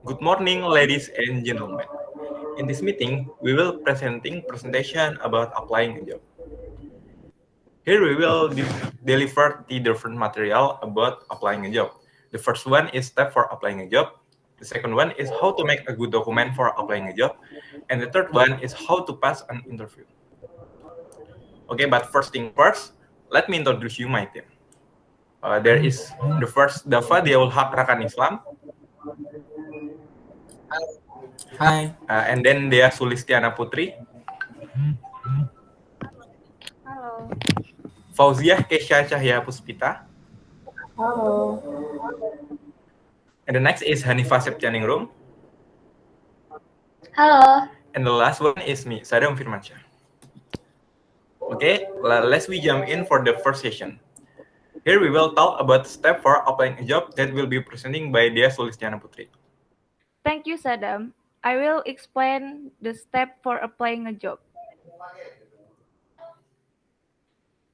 Good morning, ladies and gentlemen. In this meeting, we will presenting presentation about applying a job. Here we will deliver the different material about applying a job. The first one is step for applying a job. The second one is how to make a good document for applying a job. And the third one is how to pass an interview. Okay, but first thing first, let me introduce you my team. There is the first Daffa, Dhiyaulhaq, Rakan Islam, Hi. and then Dea Sulistiana Putri, Halo. Fauziah, Kesya, Cahya, Puspita, Halo. and the next is Hanifah Septianingrum, Halo. and the last one is me, Saddam Firmansyah. Okay, let's we jump in for the first session. Here we will talk about the step for applying a job that will be presenting by Dea Sulistiana Putri. Thank you, Saddam. I will explain the step for applying a job.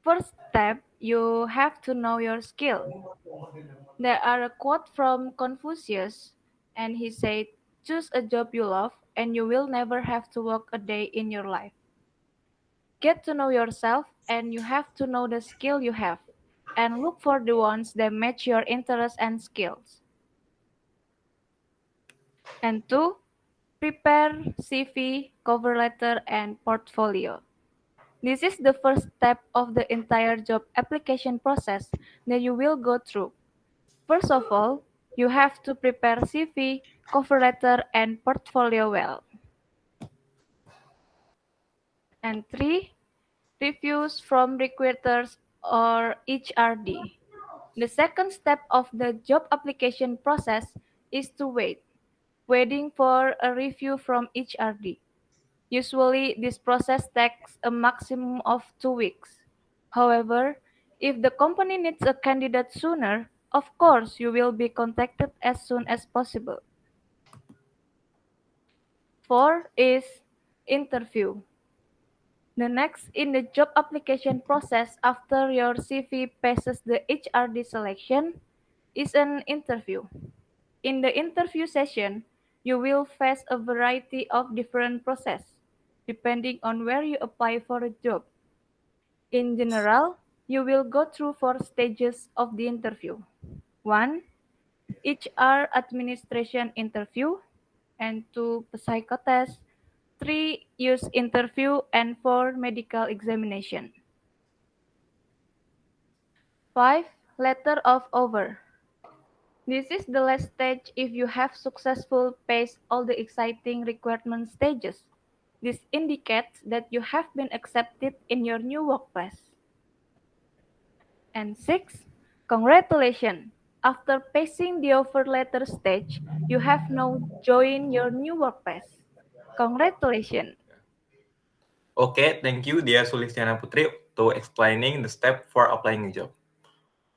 First step, you have to know your skill. There are a quote from Confucius, and he said, "Choose a job you love, and you will never have to work a day in your life." Get to know yourself, and you have to know the skill you have, and look for the ones that match your interests and skills. And two, prepare CV, cover letter, and portfolio. This is the first step of the entire job application process that you will go through. First of all, you have to prepare CV, cover letter, and portfolio well. And three, reviews from recruiters or HRD. The second step of the job application process is to wait, waiting for a review from HRD. Usually, this process takes a maximum of 2 weeks. However, if the company needs a candidate sooner, of course you will be contacted as soon as possible. Four is interview. The next in the job application process after your CV passes the HRD selection is an interview. In the interview session, you will face a variety of different processes depending on where you apply for a job. In general, you will go through 4 stages of the interview. 1. HR administration interview, and 2. Psychotest, 3. Use interview, and 4. Medical examination. 5. Letter of offer. This is the last stage if you have successfully passed all the exciting requirement stages. This indicates that you have been accepted in your new workplace. And 6. Congratulations! After passing the offer letter stage, you have now joined your new workplace. Congratulations! Okay, thank you Dea Sulistiana Putri to explaining the step for applying a job.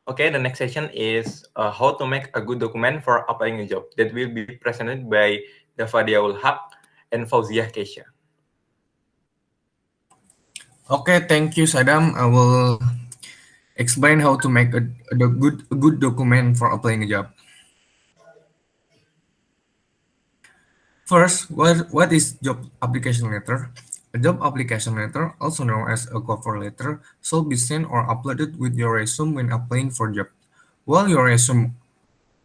Okay, the next session is how to make a good document for applying a job that will be presented by Daffa Dhiyaulhaq and Fauziah Kesya. Okay, thank you, Saddam. I will explain how to make a good document for applying a job. First, what is job application letter? A job application letter, also known as a cover letter, should be sent or uploaded with your resume when applying for job. While your resume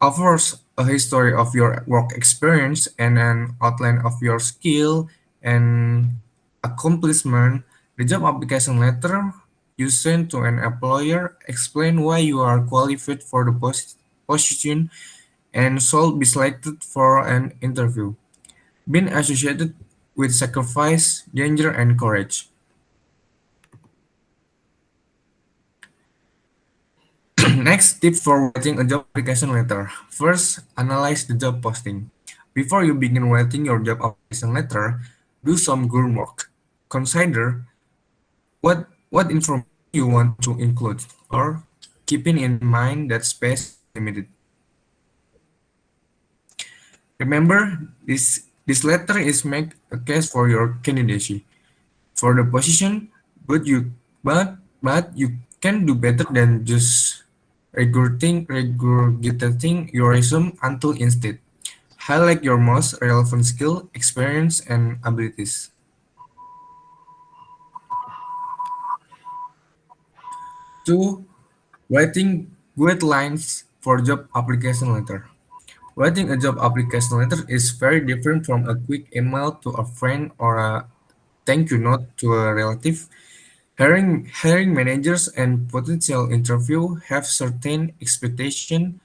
offers a history of your work experience and an outline of your skill and accomplishment, the job application letter you send to an employer explain why you are qualified for the position and should be selected for an interview. Being associated with sacrifice, danger, and courage. Next tip for writing a job application letter. First, analyze the job posting. Before you begin writing your job application letter, do some groundwork. Consider what information you want to include, or keeping in mind that space is limited. Remember, this letter is make a case for your candidacy for the position, but you can do better than just regurgitating your resume until instead. Highlight your most relevant skill, experience, and abilities. 2. Writing guidelines for job application letter. Writing a job application letter is very different from a quick email to a friend or a thank you note to a relative. Hiring managers and potential interview have certain expectation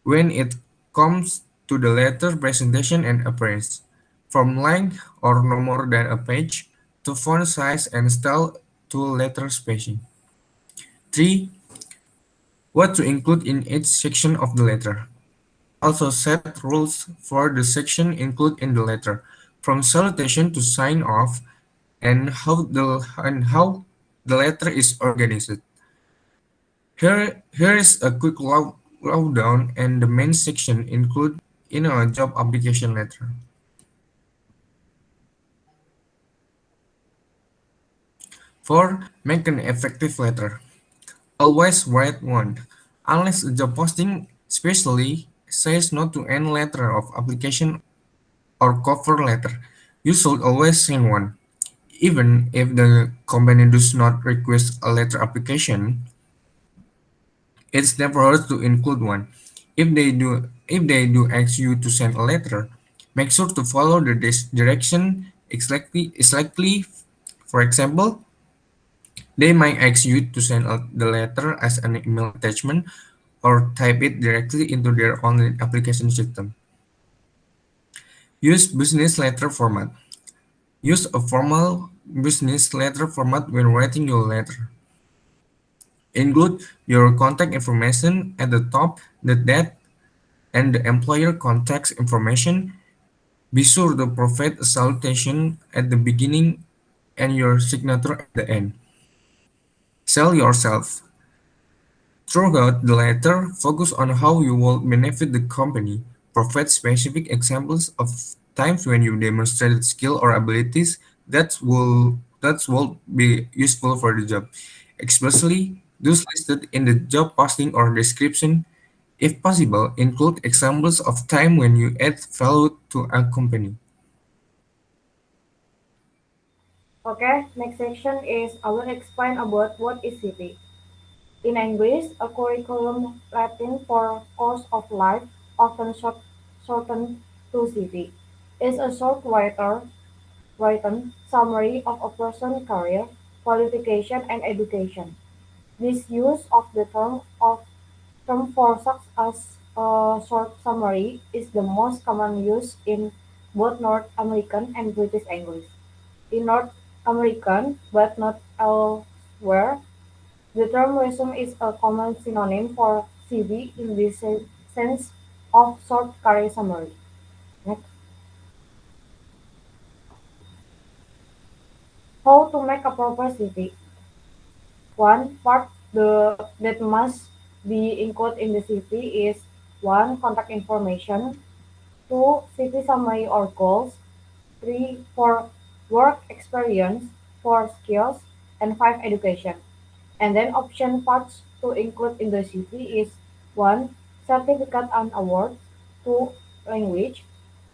when it comes to the letter presentation and appearance, from length or no more than a page, to font size and style to letter spacing. 3. What to include in each section of the letter. Also set rules for the section included in the letter, from salutation to sign off, and how the letter is organized. Here is a quick lowdown and the main section included in a job application letter. 4. Make an effective letter. Always write one. Unless a job posting specially says not to any letter of application or cover letter, you should always send one. Even if the company does not request a letter application, it's never hurts to include one. If they do ask you to send a letter, make sure to follow the direction exactly. For example, they might ask you to send the letter as an email attachment or type it directly into their online application system. Use business letter format. Use a formal business letter format when writing your letter. Include your contact information at the top, the date, and the employer contact information. Be sure to provide a salutation at the beginning and your signature at the end. Sell yourself. Throughout the letter, focus on how you will benefit the company. Provide specific examples of times when you demonstrated skill or abilities that will be useful for the job, especially those listed in the job posting or description. If possible, include examples of time when you add value to a company. Okay, next section is I will explain about what is CV. In English, a curriculum Latin for course of life, often shortened to CV, is a short written summary of a person's career, qualification, and education. This use of the term for such as a short summary is the most common use in both North American and British English. In North American, but not elsewhere, the term resume is a common synonym for CV in the sense of short career summary. Next. How to make a proper CV. One part that must be included in the CV is one contact information, two CV summary or goals, three for work experience, four skills, and five education. And then option parts to include in the CV is one certificate and awards, two language,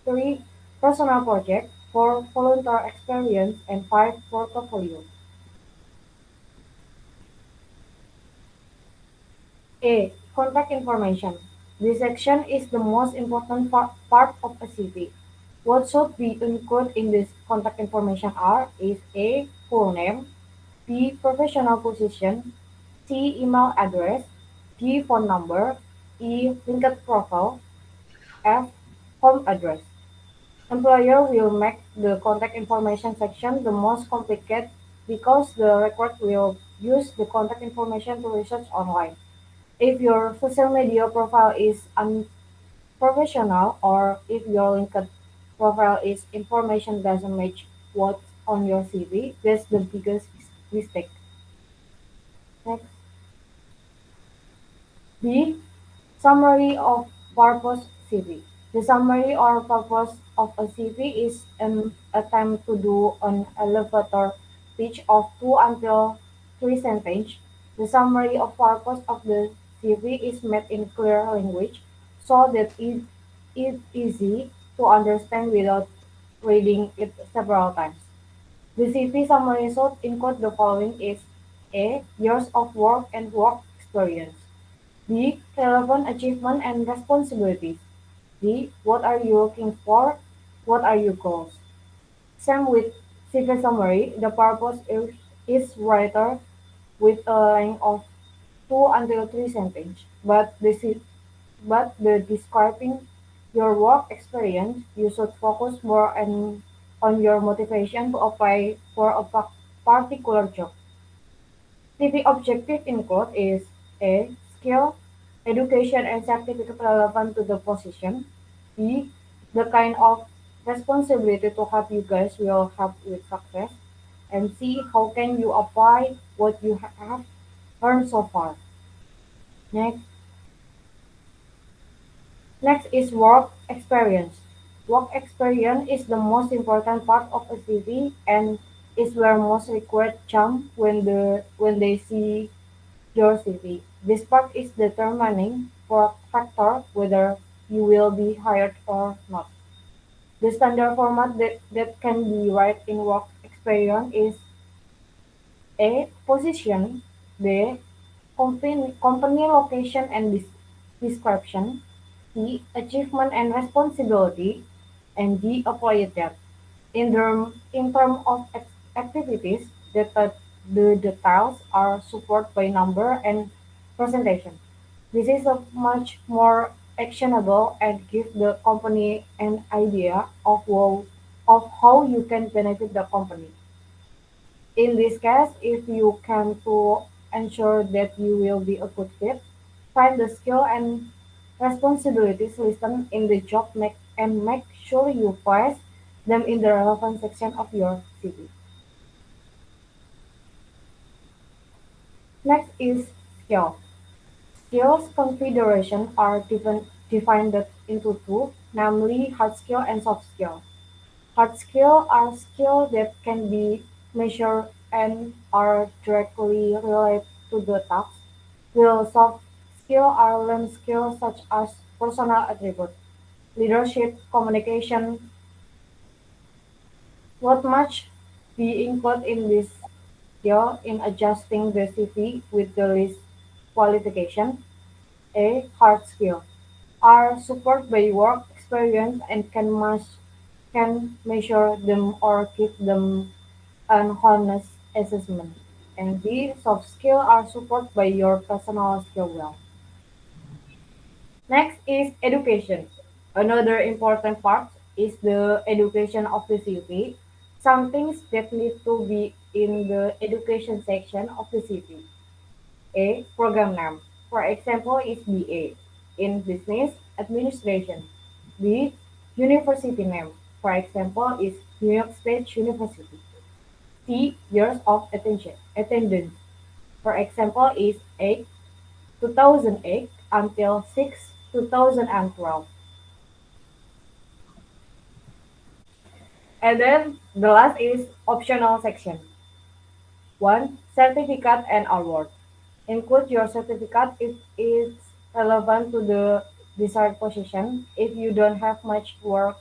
three personal project, four volunteer experience, and five portfolio. A. Contact information. This section is the most important part of a CV. What should be included in this contact information are is A. Full name, B. Professional position, C. Email address, D. Phone number, E. Linked profile, F. Home address. Employer will make the contact information section the most complicated because the record will use the contact information to research online. If your social media profile is unprofessional or if your LinkedIn profile is information doesn't match what's on your CV, that's the biggest mistake. Next. B. Summary of purpose CV. The summary or purpose of a CV is an attempt to do an elevator pitch of 2 until 3 sentences. The summary of purpose of the CV is made in clear language so that it easy to understand without reading it several times. The CV summary should include the following is A. Years of work and work experience. B. Relevant achievement and responsibilities. D. What are you looking for? What are your goals? Same with CV summary, the purpose is writer with a length of 2 until 3 sentences, but the describing your work experience, you should focus more on your motivation to apply for a particular job. CV objective include is A. Skill, education and certificate relevant to the position. B. The kind of responsibility to help you guys will help with success. And C. How can you apply what you have learned so far. Next, next is work experience. Work experience is the most important part of a CV and is where most recruits jump when they see your CV. This part is determining for factor whether you will be hired or not. The standard format that can be write in work experience is A. Position. B. Company location and description. C. Achievement and responsibility. And D. Applied depth. In terms of activities, the details are supported by number and presentation. This is a much more actionable and give the company an idea of how you can benefit the company. In this case, if you can to ensure that you will be a good fit, find the skill and responsibilities listed in the and make sure you place them in the relevant section of your CV. Next is skill. Skills configuration are defined into two, namely hard skill and soft skill. Hard skill are skills that can be measured and are directly related to the task, while soft skills are learned skills such as personal attributes, leadership, communication. What must be included in this skill in adjusting the CV with the list qualification? A. Hard skill are supported by work experience and can measure them or give them an honest assessment. And B. Soft skills are supported by your personal skill well. Next is education. Another important part is the education of the CV. Some things that need to be in the education section of the CV. A. Program name. For example, is BA in Business Administration. B. University name. For example, is New York State University. C. Years of attendance. For example, is 8 2008 until 6 2012. And then the last is optional section. 1. Certificate and award. Include your certificate if it's relevant to the desired position. If you don't have much work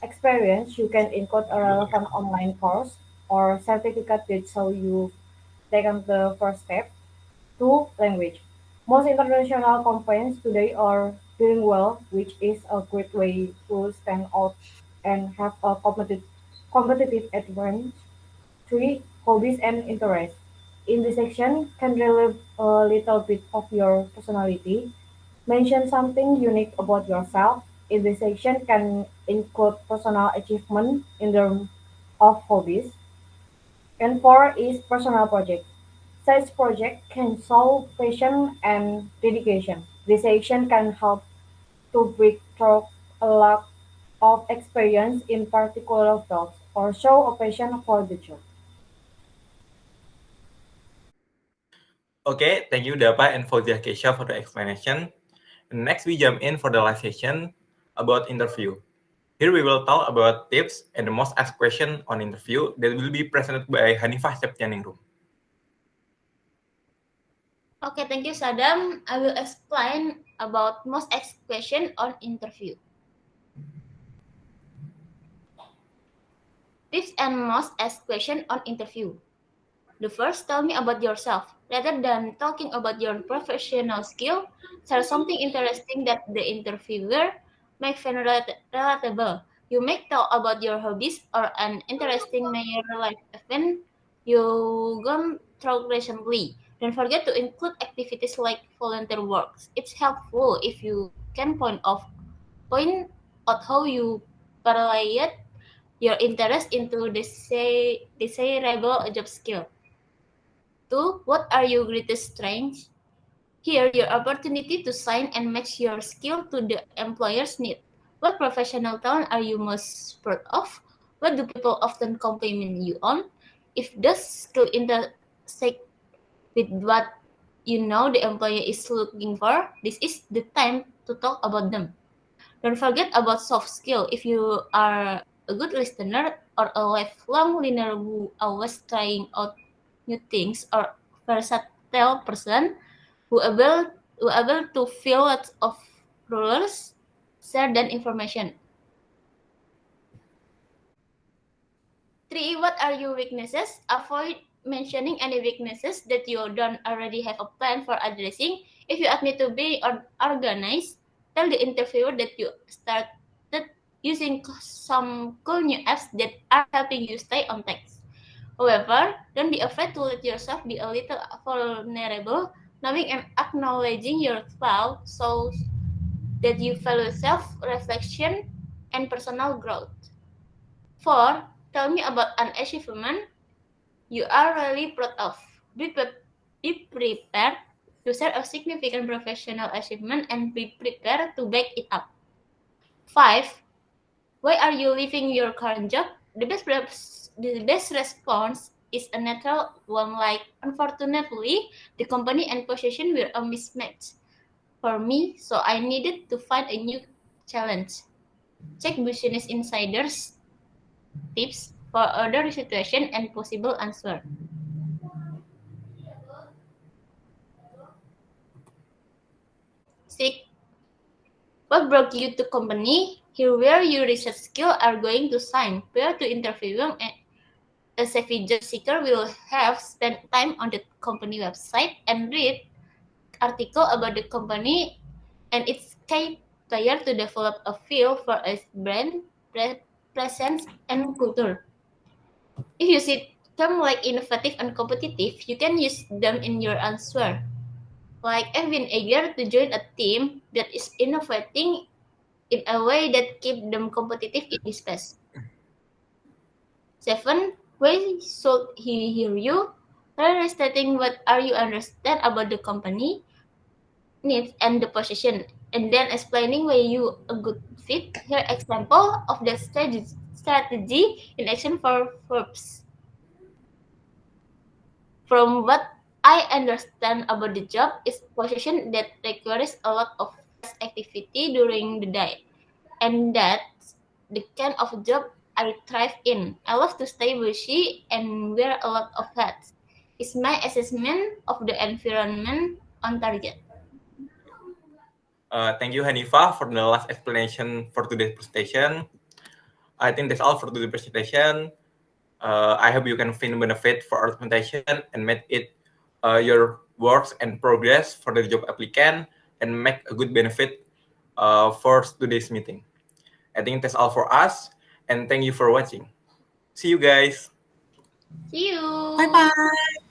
experience, you can include a relevant online course or certificate that show you taken the first step. 2. Language. Most international companies today are doing well, which is a great way to stand out and have a competitive advantage. 3. Hobbies and interests. In this section, can relieve a little bit of your personality. Mention something unique about yourself. In this section, can include personal achievement in terms of hobbies. And 4 is personal project. Such project can show passion and dedication. This section can help to break through a lack of experience in particular fields or show a passion for the job. Okay, thank you Dappa and Fauziah Kesya for the explanation. And next we jump in for the last session about interview. Here we will talk about tips and the most asked question on interview that will be presented by Hanifah Septianingrum. Okay, thank you, Saddam. I will explain about most asked question on interview. Tips and most asked questions on interview. The first, tell me about yourself. Rather than talking about your professional skill, share something interesting that the interviewer may find relatable. You may talk about your hobbies or an interesting major life event you gone through recently. Don't forget to include activities like volunteer works. It's helpful if you can point out how you parlayed your interest into desirable job skill. 2. What are your greatest strengths? Here, your opportunity to shine and match your skill to the employer's need. What professional talent are you most proud of? What do people often compliment you on? If those skills intersect with what you know the employer is looking for, this is the time to talk about them. Don't forget about soft skill. If you are a good listener or a lifelong learner who always trying out new things or versatile person who able to fill lots of roles, share that information. 3. What are your weaknesses? Avoid mentioning any weaknesses that you don't already have a plan for addressing. If you admit to being organized, tell the interviewer that you started using some cool new apps that are helping you stay on task. However, don't be afraid to let yourself be a little vulnerable. Knowing and acknowledging your flaws shows that you value self-reflection and personal growth. 4. Tell me about an achievement you are really proud of. Be prepared to share a significant professional achievement and be prepared to back it up. 5. Why are you leaving your current job? The best response is a natural one like, unfortunately, the company and position were a mismatch for me, so I needed to find a new challenge. Check Business Insider's tips for other situation and possible answer. 6. What brought you to company? Here where your research skills are going to shine. Prior to interviewing, a savvy job seeker will have spent time on the company website and read article about the company and its key player to develop a feel for its brand, presence, and culture. If you see terms like innovative and competitive, you can use them in your answer. Like I've been eager to join a team that is innovating in a way that keeps them competitive in this space. 7. Why should he hear you? Try stating what are you understand about the company, needs, and the position, and then explaining why you a good fit. Here example of the strategy in action for Forbes. From what I understand about the job, is position that requires a lot of activity during the day, and that's the kind of job I thrive in. I love to stay busy and wear a lot of hats. It's my assessment of the environment on target. Thank you, Hanifah, for the last explanation for today's presentation. I think that's all for today's presentation. I hope you can find benefit for our presentation and make it your works and progress for the job applicant and make a good benefit for today's meeting. I think that's all for us, and thank you for watching. See you guys. See you. Bye bye.